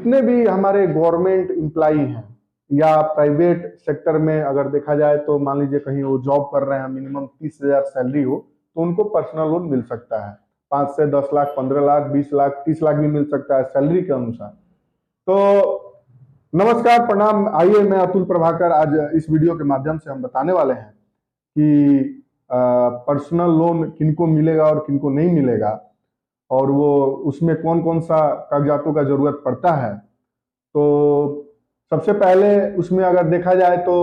जितने भी हमारे गवर्नमेंट एम्प्लॉई हैं या प्राइवेट सेक्टर में अगर देखा जाए तो मान लीजिए कहीं वो जॉब कर रहे हैं, मिनिमम 30,000 सैलरी हो तो उनको पर्सनल लोन मिल सकता है। 5 से 10 लाख, 15 लाख, 20 लाख, 30 लाख भी मिल सकता है सैलरी के अनुसार। तो नमस्कार, प्रणाम। आइए, मैं अतुल प्रभाकर, आज इस वीडियो के माध्यम से हम बताने वाले हैं कि पर्सनल लोन किनको मिलेगा और किनको नहीं मिलेगा, और वो उसमें कौन कौन सा कागजातों का जरूरत पड़ता है। तो सबसे पहले उसमें अगर देखा जाए तो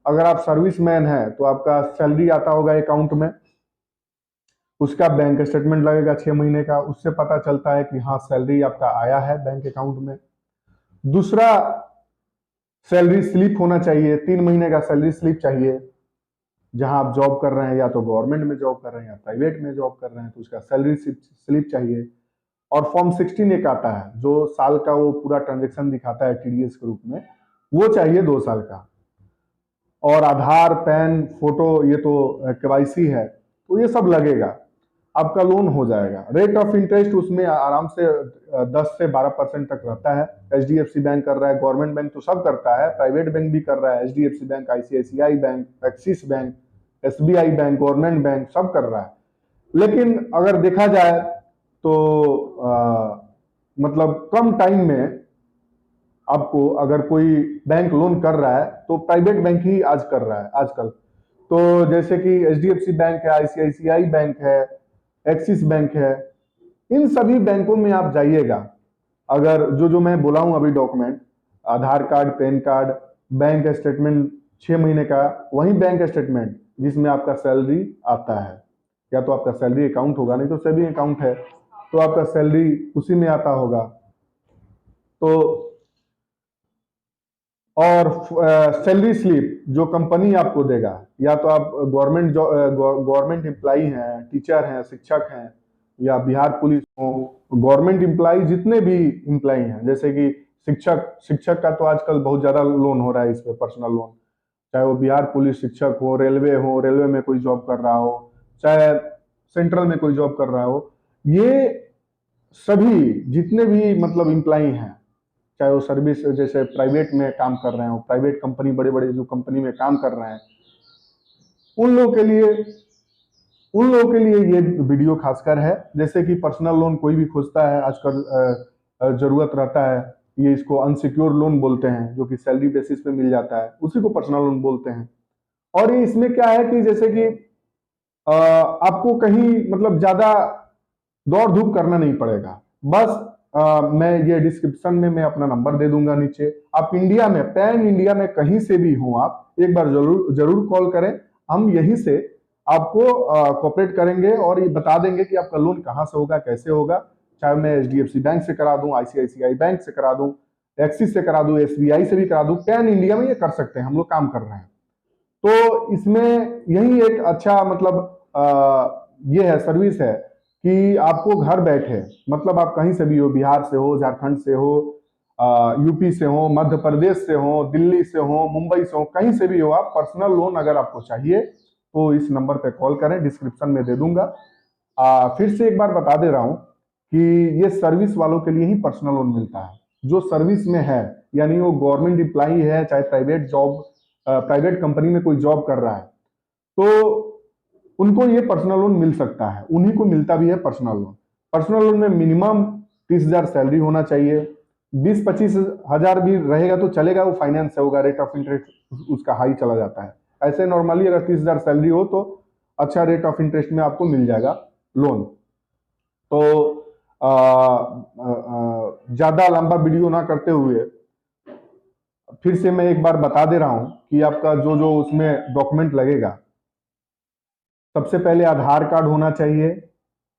अगर आप सर्विसमैन हैं तो आपका सैलरी आता होगा अकाउंट में, उसका बैंक स्टेटमेंट लगेगा 6 महीने का, उससे पता चलता है कि हाँ सैलरी आपका आया है बैंक अकाउंट में। दूसरा, सैलरी स्लिप होना चाहिए, 3 महीने का सैलरी स्लिप चाहिए। जहां आप जॉब कर रहे हैं, या तो गवर्नमेंट में जॉब कर रहे हैं या प्राइवेट में जॉब कर रहे हैं, तो उसका सैलरी स्लिप चाहिए। और फॉर्म 16 एक आता है जो साल का वो पूरा ट्रांजेक्शन दिखाता है टीडीएस के रूप में, वो चाहिए 2 साल का। और आधार, पैन, फोटो, ये तो केवाईसी है, तो ये सब लगेगा, आपका लोन हो जाएगा। रेट ऑफ इंटरेस्ट उसमें आराम से 10 से 12% तक रहता है। एचडीएफसी बैंक कर रहा है, गवर्नमेंट बैंक तो सब करता है, प्राइवेट बैंक भी कर रहा है, HDFC bank, ICICI bank, axis bank, SBI bank, government bank सब कर रहा है। लेकिन अगर देखा जाए तो मतलब कम टाइम में आपको अगर कोई बैंक लोन कर रहा है तो प्राइवेट बैंक ही आज कर रहा है आजकल। तो जैसे कि एचडीएफसी बैंक है, आईसीआईसीआई बैंक है, एक्सिस बैंक है, इन सभी बैंकों में आप जाइएगा। अगर जो मैं बोला हूं अभी document, Aadhaar card, pan card, bank statement 6 महीने का, वही बैंक स्टेटमेंट जिसमें आपका सैलरी आता है, या तो आपका सैलरी अकाउंट होगा, नहीं तो सेविंग अकाउंट है तो आपका सैलरी उसी में आता होगा। तो और सैलरी स्लिप जो कंपनी आपको देगा, या तो आप गवर्नमेंट एम्प्लॉई हैं, टीचर हैं, शिक्षक हैं, या बिहार पुलिस हो, गवर्नमेंट एम्प्लॉई जितने भी एम्प्लॉई हैं, जैसे कि शिक्षक का तो आजकल बहुत ज्यादा लोन हो रहा है इस पे, पर्सनल लोन। चाहे वो बिहार पुलिस शिक्षक हो, रेलवे में कोई जॉब कर रहा हो, चाहे सेंट्रल में कोई जॉब कर रहा हो, ये सभी जितने भी मतलब एम्प्लॉई हैं, चाहे वो सर्विस जैसे प्राइवेट में काम कर रहे हो, प्राइवेट कंपनी, बड़े बड़े जो कंपनी में काम कर रहे हैं, उन लोगों के लिए ये वीडियो खासकर है। जैसे कि पर्सनल लोन कोई भी खोजता है आजकल, जरूरत रहता है, ये इसको अनसिक्योर लोन बोलते हैं, जो कि सैलरी बेसिस पे मिल जाता है, उसी को पर्सनल लोन बोलते हैं। और ये इसमें क्या है कि जैसे कि आपको कहीं मतलब ज्यादा दौड़ धूप करना नहीं पड़ेगा। बस मैं ये डिस्क्रिप्शन में मैं अपना नंबर दे दूंगा नीचे। आप इंडिया में, पैन इंडिया में कहीं से भी हो, आप एक बार जरूर कॉल करें, हम यहीं से आपको कोऑपरेट करेंगे और ये बता देंगे कि आपका लोन कहाँ से होगा, कैसे होगा। चाहे मैं एचडीएफसी बैंक से करा दूं, आईसीआईसीआई बैंक से करा दूं, एक्सिस से करा दूं, एसबीआई से भी करा दूं, पैन इंडिया में ये कर सकते हैं, हम लोग काम कर रहे हैं। तो इसमें यही एक अच्छा मतलब ये है, सर्विस है कि आपको घर बैठे, मतलब आप कहीं से भी हो, बिहार से हो, झारखंड से हो, यूपी से हो, मध्य प्रदेश से हो, दिल्ली से हो, मुंबई से हो, कहीं से भी हो, आप पर्सनल लोन अगर आपको चाहिए तो इस नंबर पे कॉल करें, डिस्क्रिप्शन में दे दूंगा। फिर से एक बार बता दे रहा हूं कि ये सर्विस वालों के लिए ही पर्सनल लोन मिलता है। जो सर्विस में है, यानी वो गवर्नमेंट एम्प्लॉई है, चाहे प्राइवेट कंपनी में कोई जॉब कर रहा है, तो उनको ये पर्सनल लोन मिल सकता है, उन्हीं को मिलता भी है पर्सनल लोन। पर्सनल लोन में मिनिमम 30,000 सैलरी होना चाहिए। 20-25 हजार भी रहेगा तो चलेगा, वो फाइनेंस से होगा, रेट ऑफ इंटरेस्ट उसका हाई चला जाता है। ऐसे नॉर्मली अगर 30,000 सैलरी हो तो अच्छा रेट ऑफ इंटरेस्ट में आपको मिल जाएगा लोन। तो ज्यादा लंबा वीडियो ना करते हुए फिर से मैं एक बार बता दे रहा हूं कि आपका जो जो उसमें डॉक्यूमेंट लगेगा। सबसे पहले आधार कार्ड होना चाहिए,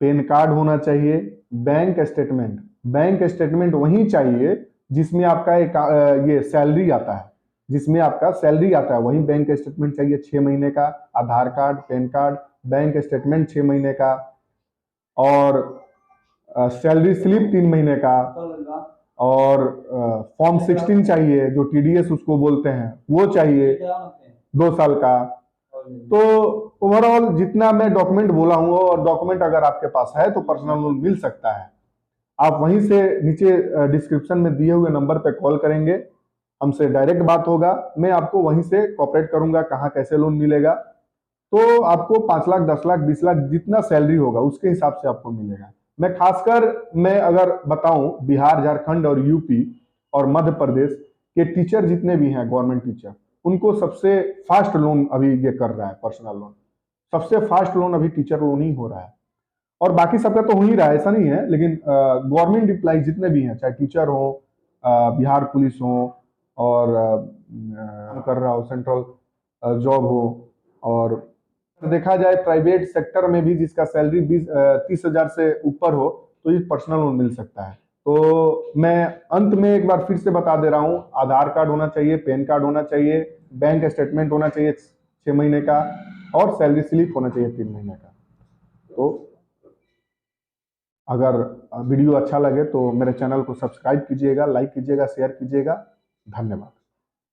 पैन कार्ड होना चाहिए, बैंक स्टेटमेंट वही चाहिए जिसमें आपका एक ये सैलरी आता है, जिसमें आपका सैलरी आता है, वही बैंक स्टेटमेंट चाहिए 6 महीने का। Aadhaar card, pan card, bank statement 6 महीने का, और सैलरी स्लिप 3 महीने का, और फॉर्म 16 चाहिए जो टीडीएस उसको बोलते हैं, वो चाहिए 2 साल का। तो ओवरऑल जितना मैं डॉक्यूमेंट बोला हूँ, और डॉक्यूमेंट अगर आपके पास है तो पर्सनल लोन मिल सकता है। आप वहीं से नीचे डिस्क्रिप्शन में दिए हुए नंबर पे कॉल करेंगे, हमसे डायरेक्ट बात होगा, मैं आपको वहीं से कोऑपरेट करूंगा कहाँ कैसे लोन मिलेगा। तो आपको 5 लाख 10 लाख 20 लाख जितना सैलरी होगा उसके हिसाब से आपको मिलेगा। मैं अगर बताऊं, बिहार झारखंड और यूपी और मध्य प्रदेश के टीचर जितने भी हैं गवर्नमेंट टीचर, उनको सबसे फास्ट लोन अभी ये कर रहा है पर्सनल लोन। सबसे फास्ट लोन अभी टीचर लोन ही हो रहा है, और बाकी सबका तो हो ही रहा है, ऐसा नहीं है, लेकिन गवर्नमेंट एम्प्लॉय जितने भी हैं, चाहे टीचर हो, बिहार पुलिस हो, और कर रहा हो सेंट्रल जॉब हो, और देखा जाए प्राइवेट सेक्टर में भी जिसका सैलरी 30,000 से ऊपर हो तो ये पर्सनल लोन मिल सकता है। तो मैं अंत में एक बार फिर से बता दे रहा हूँ, आधार कार्ड होना चाहिए, पैन कार्ड होना चाहिए, बैंक स्टेटमेंट होना चाहिए 6 महीने का, और सैलरी स्लिप होना चाहिए 3 महीने का। तो अगर वीडियो अच्छा लगे तो मेरे चैनल को सब्सक्राइब कीजिएगा, लाइक कीजिएगा, शेयर कीजिएगा। धन्यवाद।